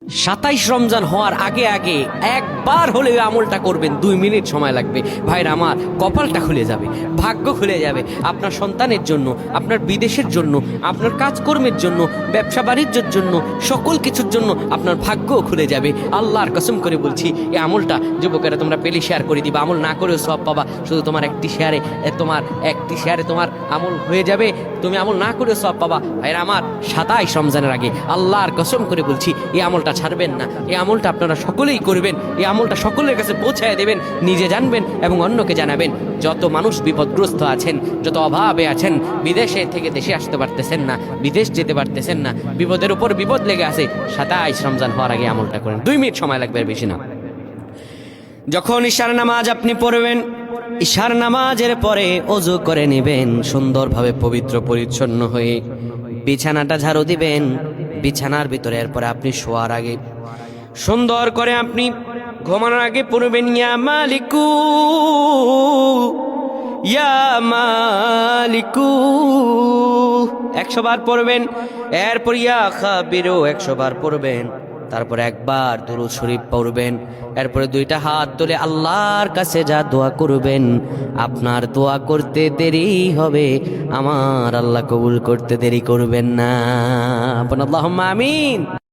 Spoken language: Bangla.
27 রমজান হওয়ার আগে আগে একবার হলে আমলটা করবেন, 2 মিনিট সময় লাগবে। ভাইরা আমার, কপালটা খুলে যাবে, ভাগ্য খুলে যাবে। আপনার সন্তানের জন্য, আপনার বিদেশের জন্য, আপনার কাজকর্মের জন্য, ব্যবসা বাণিজ্যের জন্য, সকল কিছুর জন্য আপনার ভাগ্যও খুলে যাবে। আল্লাহর কসম করে বলছি, এই আমলটা যুবকেরা তোমরা পেলে শেয়ার করে দিবা। আমল না করেও সব পাবা, শুধু তোমার একটি শেয়ারে তোমার আমল হয়ে যাবে। তুমি আমল না করেও সব পাবা। ভাইরা আমার, 27 রমজানের আগে আল্লাহর কসম করে বলছি, এই আমলটা ছাড়বেন না। এই আমলটা আপনারা সকলেই করবেন, এই আমলটা সকলের কাছে পৌঁছায় দেবেন, নিজে জানবেন এবং অন্যকে জানাবেন। যত মানুষ বিপদগ্রস্ত আছেন, যত অভাবে আছেন, বিদেশে থেকে দেশে আসতে পারতেছেন না, বিদেশ যেতে পারতেছেন না, বিপদের উপর বিপদ লেগে আছে, 27 রমজান হওয়ার আগে আমলটা করেন। 2 মিনিট সময় লাগবে, আর বেশি না। যখন ঈশার নামাজ আপনি পড়বেন, ঈশার নামাজের পরে ওযু করে নেবেন, সুন্দরভাবে পবিত্র পরিচ্ছন্ন হয়ে বিছানাটা ঝাড়ু দিবেন। বিছানার ভিতরে এরপরে আপনি শোয়ার আগে সুন্দর করে আপনি ঘুমানোর আগে পড়বেন, ইয়া মালিকু ইয়া মালিকু 100 বার পড়বেন। এরপর ইয়া খাবিরু 100 বার পড়বেন। তারপর একবার দুরূদ শরীফ পড়বেন। এরপরে 2টা হাত তুলে আল্লাহর কাছে যা দোয়া করবেন, আপনার দোয়া করতে দেরি হবে, আমার আল্লাহ কবুল করতে দেরি করবেন না। আল্লাহুম্মা আমিন।